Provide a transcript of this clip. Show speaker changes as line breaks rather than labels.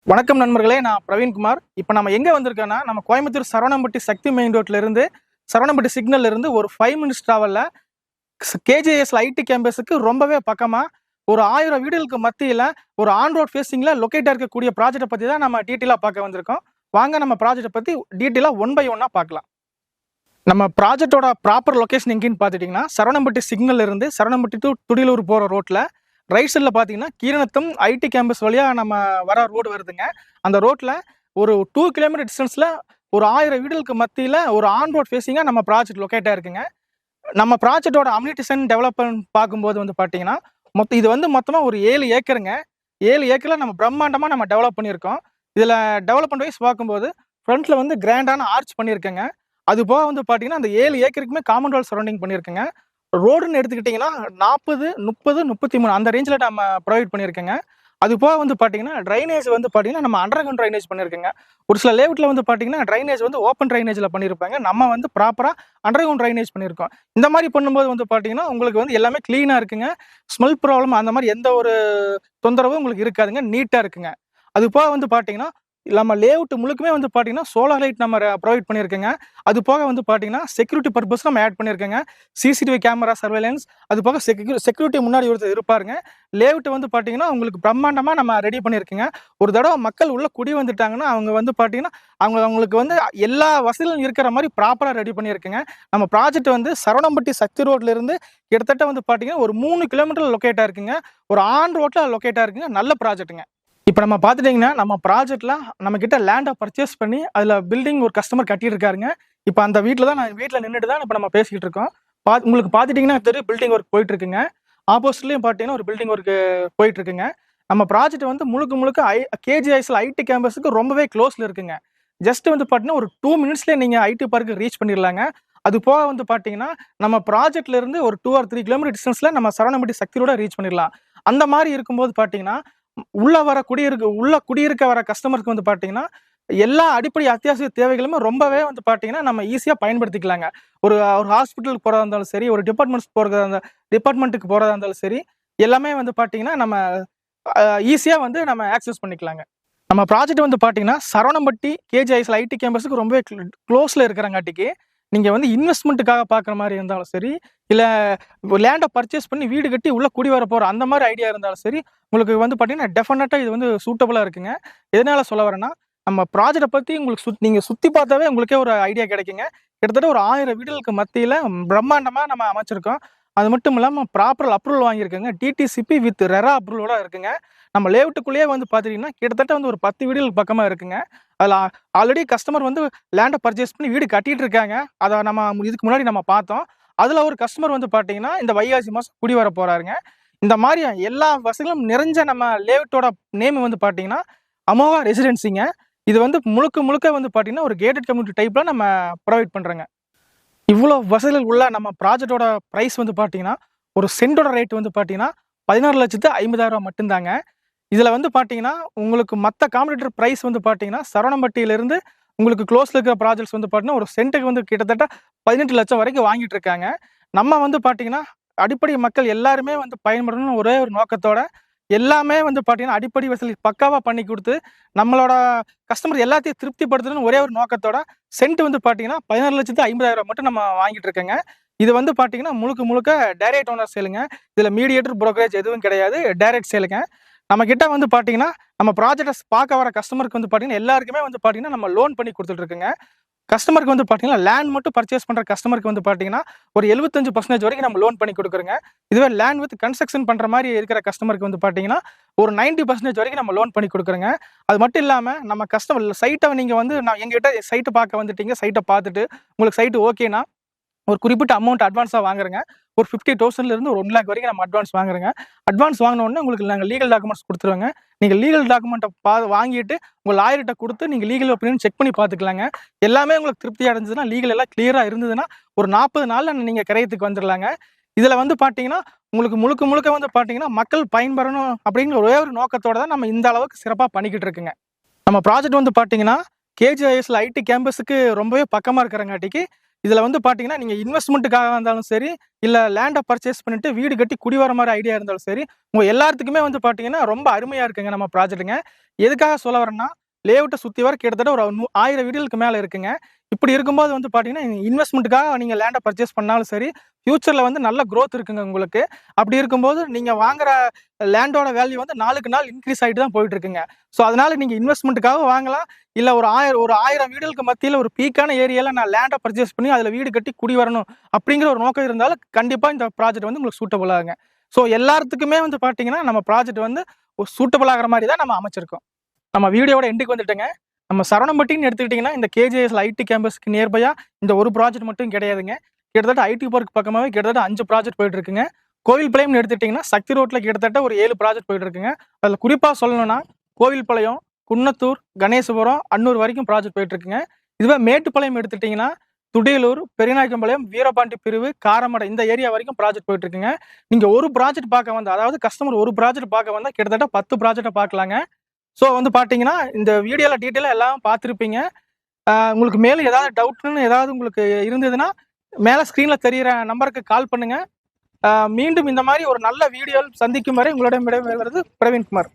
வணக்கம் நண்பர்களே, நான் பிரவீன்குமார். இப்போ நம்ம எங்கே வந்திருக்கோன்னா, நம்ம கோயம்புத்தூர் சரவணம்பட்டி சக்தி மெயின் ரோட்ல இருந்து சரவணம்பட்டி சிக்னல்ல இருந்து ஒரு 5 மினிட்ஸ் டிராவல்ல கேஜிஎஸ்ல ஐடி கேம்பஸுக்கு ரொம்பவே பக்கமா ஒரு 1000 வீடுகளுக்கு மத்தியில ஒரு ஆன் ரோட் ஃபேசிங்ல லொக்கேட்டா இருக்கக்கூடிய ப்ராஜெக்ட்டை பத்தி தான் நம்ம டீட்டெயிலா பார்க்க வந்திருக்கோம். வாங்க நம்ம ப்ராஜெக்ட்டை பத்தி டீட்டெயிலா ஒன் பை ஒன்னா பார்க்கலாம். நம்ம ப்ராஜெக்ட்டோட ப்ராப்பர் லொகேஷன் எங்கேன்னு பார்த்துட்டீங்கன்னா, சரவணம்பட்டி சிக்னல்ல இருந்து சரவணம்பட்டி டு துடியலூர் போற ரோட்ல ரைட் சைடில் பார்த்தீங்கன்னா கீரனத்தம் ஐடி கேம்பஸ் வழியாக நம்ம வர ரோடு வருதுங்க. அந்த ரோட்டில் ஒரு 2 கிலோமீட்டர் டிஸ்டன்ஸில் ஒரு 1000 வீடுகளுக்கு மத்தியில் ஒரு ஆன் ரோட் ஃபேஸிங்காக நம்ம ப்ராஜெக்ட் லொக்கேட்டாக இருக்குங்க. நம்ம ப்ராஜெக்டோட அம்யூனிட்டிஸ் அண்ட் டெவலப்மெண்ட் பார்க்கும்போது வந்து பார்த்தீங்கன்னா, இது வந்து மொத்தமாக ஒரு 7 ஏக்கருங்க. 7 ஏக்கரில் நம்ம பிரம்மாண்டமாக நம்ம டெவலப் பண்ணியிருக்கோம். இதில் டெவலப்மெண்ட் வைஸ் பார்க்கும்போது ஃப்ரண்ட்டில் வந்து கிராண்டான ஆர்ச் பண்ணியிருக்கேங்க. அது போக வந்து பார்த்தீங்கன்னா, அந்த 7 ஏக்கருக்குமே காமன் வால் சரௌண்டிங் பண்ணியிருக்கேங்க. ரோடுன்னு எடுத்துக்கிட்டிங்கன்னா 40, 30, 33 அந்த ரேஞ்சில் நம்ம ப்ரொவைட் பண்ணியிருக்கேங்க. அது போக வந்து பார்த்தீங்கன்னா, ட்ரைனேஜ் வந்து பார்த்தீங்கன்னா, நம்ம அண்டர் கிரவுண்ட் ட்ரைனேஜ் பண்ணியிருக்கேங்க. ஒரு சில லேஅவுட்ல வந்து பார்த்தீங்கன்னா, ட்ரைனேஜ் வந்து ஓப்பன் ட்ரைனேஜில் பண்ணியிருப்பாங்க. நம்ம வந்து ப்ராப்பரா அண்டர் கிரவுண்ட் ட்ரைனேஜ் பண்ணியிருக்கோம். இந்த மாதிரி பண்ணும்போது வந்து பார்த்தீங்கன்னா, உங்களுக்கு வந்து எல்லாமே கிளீனா இருக்குங்க. ஸ்மெல் ப்ராப்ளம் அந்த மாதிரி எந்த ஒரு தொந்தரவும் உங்களுக்கு இருக்காதுங்க. நீட்டா இருக்குங்க. அது போக வந்து பார்த்தீங்கன்னா, நம்ம லேஅவுட் முழுக்குமே வந்து பார்த்தீங்கன்னா, சோலார் லைட் நம்ம ப்ரொவைட் பண்ணியிருக்கேங்க. அது போக வந்து பார்த்தீங்கன்னா, செக்யூரிட்டி பர்பஸ் நம்ம ஆட் பண்ணியிருக்கேங்க. சிசிடிவி கேமரா சர்வேலன்ஸ், அது போக செக்யூரிட்டி முன்னாடி ஒருத்தர் இருப்பாருங்க. லேஅவுட் வந்து பார்த்தீங்கன்னா, உங்களுக்கு பிரம்மாண்டமா நம்ம ரெடி பண்ணியிருக்கேங்க. ஒரு தடவ மக்கள் உள்ள குடி வந்துட்டாங்கன்னா, அவங்க வந்து பார்த்தீங்கன்னா, அவங்களுக்கு வந்து எல்லா வசதிகளும் இருக்கிற மாரி ப்ராப்பரா ரெடி பண்ணியிருக்கேங்க. நம்ம ப்ராஜெக்ட் வந்து சரவணம்பட்டி சக்தி ரோட்ல இருந்து கிட்டத்தட்ட வந்து பார்த்தீங்கன்னா, ஒரு 3 கிலோமீட்டர்ல லொக்கேட்டா இருக்குங்க. ஒரு ஆன் ரோட்ல லொக்கேட்டா இருக்குங்க. நல்ல ப்ராஜெக்ட்டுங்க. இப்ப நம்ம பார்த்துட்டீங்கன்னா, நம்ம ப்ராஜெக்ட்ல நம்மகிட்ட லேண்ட பர்ச்சேஸ் பண்ணி, அதுல பில்டிங் ஒரு கஸ்டமர் கட்டிட்டு இருக்காருங்க. இப்ப அந்த வீட்ல தான் நான் வீட்ல நின்னுட்டு தான் இப்ப நம்ம பேசிக்கிட்டு இருக்கோம். உங்களுக்கு பார்த்துட்டீங்கன்னா தெரியும், பில்டிங் ஒர்க் போயிட்டு இருக்குங்க. ஆப்போசிட்லயும் பார்த்தீங்கன்னா, ஒரு பில்டிங் ஒர்க் போயிட்டு இருக்குங்க. நம்ம ப்ராஜெக்ட் வந்து முழுக்க முழுக்க கேஜிஐஎஸ்ல ஐடி கேம்பஸுக்கு ரொம்பவே க்ளோஸ்ல இருக்குங்க. ஜஸ்ட் வந்து பார்த்தீங்கன்னா, ஒரு 2 மினிட்ஸ்லயே நீங்க ஐடி பார்க் ரீச் பண்ணிரலாங்க. அது போக வந்து பார்த்தீங்கன்னா, நம்ம ப்ராஜெக்ட்ல இருந்து ஒரு 2 ஆர் 3 கிலோமீட்டர் டிஸ்டன்ஸ்ல நம்ம சரவணம்பட்டி சக்தி ரோட ரீச் பண்ணிரலாம். அந்த மாரி இருக்கும்போது பார்த்தீங்கன்னா, உள்ள குடியிருக்க வர கஸ்டமருக்கு வந்து பார்த்தீங்கன்னா, எல்லா அடிப்படை அத்தியாவசிய தேவைகளுமே ரொம்பவே வந்து பார்த்தீங்கன்னா, நம்ம ஈஸியா பயன்படுத்திக்கலாங்க. ஒரு ஒரு ஹாஸ்பிட்டலுக்கு போறதா இருந்தாலும் சரி, ஒரு டிபார்ட்மென்ட்டுக்கு போறதா இருந்தாலும் சரி, எல்லாமே வந்து பார்த்தீங்கன்னா, நம்ம ஈஸியா வந்து நம்ம ஆக்சஸ் பண்ணிக்கலாங்க. நம்ம ப்ராஜெக்ட் வந்து பார்த்தீங்கன்னா, சரவணம்பட்டி கேஜிஐஎஸ்ல ஐடி கேம்பஸுக்கு ரொம்பவே க்ளோஸ்ல இருக்கிறங்காட்டிக்கு, நீங்க வந்து இன்வெஸ்ட்மென்ட்டுக்காக பார்க்குற மாரி இருந்தாலும் சரி, இல்ல லேண்ட பர்ச்சேஸ் பண்ணி வீடு கட்டி உள்ள குடி வர போற அந்த மாரி ஐடியா இருந்தாலும் சரி, உங்களுக்கு வந்து பார்த்தீங்கன்னா, டெஃபினட்டா இது வந்து சூட்டபிளா இருக்குங்க. எதனால சொல்ல வரேன்னா, நம்ம ப்ராஜெக்ட்ட பத்தி உங்களுக்கு நீங்க சுத்தி பார்த்தாவே உங்களுக்கே ஒரு ஐடியா கிடைக்குங்க. கிட்டத்தட்ட ஒரு 1000 வீடுகளுக்கு மத்தியில பிரம்மாண்டமா நம்ம அமைச்சிருக்கோம். அது மட்டும் இல்லாம ப்ராப்பர் அப்ரூவல் வாங்கியிருக்கோங்க. டிடிசிபி வித் ரெரா அப்ரூவலோட இருக்குங்க. நம்ம லேஅவுட்டுக்குள்ளேயே வந்து பார்த்துட்டீங்கன்னா, கிட்டத்தட்ட வந்து ஒரு 10 வீடுகளுக்கு பக்கமா இருக்குங்க. அதுல ஆல்ரெடி கஸ்டமர் வந்து லேண்ட பர்ச்சேஸ் பண்ணி வீடு கட்டிட்டு இருக்காங்க. அத நம்ம இதுக்கு முன்னாடி நம்ம பார்த்தோம். அதுல ஒரு கஸ்டமர் வந்து பார்த்தீங்கன்னா, இந்த வைகாசி மாசம் குடி வர போறாருங்க. இந்த மாரி எல்லா வசதிகளும் நிறைஞ்ச நம்ம லேஅவுட்டோட நேம் வந்து பார்த்தீங்கன்னா, அமோகா ரெசிடென்சிங்க. இது வந்து முழுக்க முழுக்க வந்து பார்த்தீங்கன்னா, ஒரு கேட்டட் கம்யூனிட்டி டைப்ல நம்ம ப்ரொவைட் பண்றோங்க. இவ்ளோ வசதிகள் உள்ள நம்ம ப்ராஜெக்ட்டோட பிரைஸ் வந்து பார்த்தீங்கன்னா, ஒரு சென்ட்டோட ரேட் வந்து பார்த்தீங்கன்னா, 16,50,000 மட்டும் தாங்க. இதுல வந்து பார்த்தீங்கன்னா, உங்களுக்கு மத்த காம்படிட்டர் பிரைஸ் வந்து பார்த்தீங்கன்னா, சரவணம்பட்டியிலிருந்து உங்களுக்கு க்ளோஸ்ல இருக்கிற ப்ராஜெக்ட்ஸ் வந்து பார்த்தீங்கன்னா, ஒரு சென்ட்டுக்கு வந்து கிட்டத்தட்ட 18,00,000 வரைக்கும் வாங்கிட்டு இருக்காங்க. நம்ம வந்து பார்த்தீங்கன்னா, அடிப்படை மக்கள் எல்லாருமே வந்து பயன்படணும்னு ஒரே ஒரு நோக்கத்தோட, எல்லாமே வந்து பார்த்தீங்கன்னா, அடிப்படை வசதி பக்காவா பண்ணி குடுத்து, நம்மளோட கஸ்டமர் எல்லாத்தையும் திருப்திப்படுத்தணும்னு ஒரே ஒரு நோக்கத்தோட, சென்ட் வந்து பார்த்தீங்கன்னா, 16,50,000 மட்டும் நம்ம வாங்கிட்டு இருக்கோங்க. இது வந்து பார்த்தீங்கன்னா, முழுக்க முழுக்க டைரக்ட் ஓனர் சேலுங்க. இதுல மீடியேட்டர், புரோக்கரேஜ் எதுவும் கிடையாது. டைரக்ட் சேலுங்க. நம்ம கிட்ட வந்து பார்த்தீங்கன்னா, நம்ம ப்ராஜெக்ட்ட பார்க்க வர கஸ்டமருக்கு வந்து பார்த்தீங்கன்னா, எல்லாருக்குமே வந்து பார்த்தீங்கன்னா, நம்ம லோன் பண்ணி குடுத்துட்டு இருக்கோங்க. கஸ்டமருக்கு வந்து பார்த்தீங்கன்னா, லேண்ட் மட்டும் பர்ச்சேஸ் பண்ற கஸ்டமருக்கு வந்து பார்த்தீங்கன்னா, ஒரு 75% வரைக்கும் நம்ம லோன் பண்ணி குடுக்குறோங்க. இதுவே லேண்ட் வித் கன்ஸ்ட்ரக்ஷன் பண்ற மாரி இருக்கிற கஸ்டமருக்கு வந்து பார்த்தீங்கன்னா, ஒரு 90% வரைக்கும் நம்ம லோன் பண்ணி குடுக்குறோங்க. அது மட்டும் இல்லாம, நம்ம சைட்ட நீங்க வந்து எங்ககிட்ட சைட்ட பார்க்க வந்துட்டீங்க. சைட்ட பார்த்துட்டு, உங்களுக்கு சைட் ஓகேன்னா, ஒரு குறிப்பிட்ட அமௌண்ட் அட்வான்ஸா வாங்குறேங்க. ஒரு 50,000ல இருந்து ஒரு 1,00,000 வரைக்கும் நம்ம அட்வான்ஸ் வாங்குறோங்க. அட்வான்ஸ் வாங்குன உடனே உங்களுக்கு நாங்க லீகல் டாக்குமெண்ட்ஸ் குடுத்துருவோங்க. நீங்க லீகல் டாக்குமெண்ட்ட வாங்கிட்டு உங்க லாயர்ட்ட குடுத்து நீங்க லீகல் ஒப்பீனியன் செக் பண்ணி பார்த்துக்கலாங்க. எல்லாமே உங்களுக்கு திருப்தியா இருந்துச்சுன்னா, லீகல் எல்லாம் கிளியரா இருந்ததுன்னா, ஒரு 40 நாள்ல நீங்க கிரயத்துக்கு வந்துரலாங்க. இதுல வந்து பார்த்தீங்கன்னா, உங்களுக்கு முழுக்க முழுக்க வந்து பார்த்தீங்கன்னா, மக்கள் பயன்பெறணும் அப்படிங்கிற ஒரே ஒரு நோக்கத்தோட தான் நம்ம இந்த அளவுக்கு சிறப்பா பண்ணிக்கிட்டு இருக்குங்க. நம்ம ப்ராஜெக்ட் வந்து பார்த்தீங்கன்னா, கேஜிஐஎஸ்ல ஐடி கேம்பஸுக்கு ரொம்பவே பக்கமா இருக்கிறங்காட்டிக்கு, இதுல வந்து பாத்தீங்கன்னா நீங்க இன்வெஸ்ட்மெண்ட்டுக்காக இருந்தாலும் சரி, இல்ல லேண்ட பர்ச்சேஸ் பண்ணிட்டு வீடு கட்டி குடி வர மாரி ஐடியா இருந்தாலும் சரி, உங்க எல்லாத்துக்குமே வந்து பாத்தீங்கன்னா ரொம்ப அருமையா இருக்குங்க நம்ம ப்ராஜெக்ட்டுங்க. எதுக்காக சொல்ல வரேன்னா, லேஅவுட்ட சுத்தி வர கிட்டத்தட்ட ஒரு 1000 வீடுகளுக்கு மேல இருக்குங்க. இப்படி இருக்கும்போது வந்து பாத்தீங்கன்னா, இன்வெஸ்ட்மெண்ட்டுக்காக நீங்க லேண்ட பர்ச்சேஸ் பண்ணாலும் சரி, ஃபியூச்சர்ல வந்து நல்ல குரோத் இருக்குங்க உங்களுக்கு. அப்படி இருக்கும்போது நீங்க வாங்குற லேண்டோட வேல்யூ வந்து நாளுக்கு நாள் இன்கிரீஸ் ஆயிட்டு தான் போயிட்டு இருக்குங்க. ஸோ அதனால நீங்க இன்வெஸ்ட்மெண்ட்டுக்காக வாங்கலாம். இல்ல ஒரு 1000 வீடுகளுக்கு மத்தியில ஒரு பீக்கான ஏரியால நான் லேண்ட பர்ச்சேஸ் பண்ணி அதுல வீடு கட்டி குடி வரணும் அப்படிங்கிற ஒரு நோக்கம் இருந்தாலும் கண்டிப்பா இந்த ப்ராஜெக்ட் வந்து உங்களுக்கு சூட்டபிள் ஆகுங்க. ஸோ எல்லாத்துக்குமே வந்து பாத்தீங்கன்னா, நம்ம ப்ராஜெக்ட் வந்து ஒரு சூட்டபிள் ஆகுற மாரி தான் நம்ம அமைச்சிருக்கோம். நம்ம வீடியோவோட எண்டுக்கு வந்துட்டோங்க. நம்ம சரவணம்பட்டின்னு எடுத்துக்கிட்டீங்கன்னா, இந்த கேஜேஎஸ்ல ஐடி கேம்பஸ்க்கு நியர்பையா இந்த ஒரு ப்ராஜெக்ட் மட்டும் கிடையாதுங்க. கிட்டத்தட்ட ஐடி பார்க் பக்கமாவே கிட்டத்தட்ட 5 ப்ராஜெக்ட் போயிட்டு இருக்குங்க. கோவில்பாளையம்னு எடுத்துக்கிட்டீங்கன்னா, சக்தி ரோட்ல கிட்டத்தட்ட ஒரு 7 ப்ராஜெக்ட் போயிட்டு இருக்குங்க. அதுல குறிப்பா சொல்லணும்னா, கோவில்பாளையம், குன்னத்தூர், கணேசபுரம், அன்னூர் வரைக்கும் ப்ராஜெக்ட் போயிட்டு இருக்குங்க. இதுவே மேட்டுப்பாளையம் எடுத்துக்கிட்டீங்கன்னா, துடியலூர், பெரியநாயக்கம்பாளையம், வீரபாண்டி பிரிவு, காரமடை இந்த ஏரியா வரைக்கும் ப்ராஜெக்ட் போயிட்டு இருக்குங்க. நீங்க ஒரு ப்ராஜெக்ட் பார்க்க வந்தா, அதாவது கஸ்டமர் ஒரு ப்ராஜெக்ட் பார்க்க வந்தா கிட்டத்தட்ட 10 ப்ராஜெக்ட்ட பார்க்கலாங்க. ஸோ வந்து பார்த்தீங்கன்னா, இந்த வீடியோல டீட்டெயிலா எல்லாம் பார்த்திருப்பீங்க. உங்களுக்கு மேலும் ஏதாவது டவுட்ன்னு ஏதாவது உங்களுக்கு இருந்ததுன்னா, மேல ஸ்க்ரீன்ல தெரியிற நம்பருக்கு கால் பண்ணுங்க. மீண்டும் இந்த மாரி ஒரு நல்ல வீடியோவில் சந்திக்கும் வரை உங்களிடம் விடைபெறுவது பிரவீன்குமார்.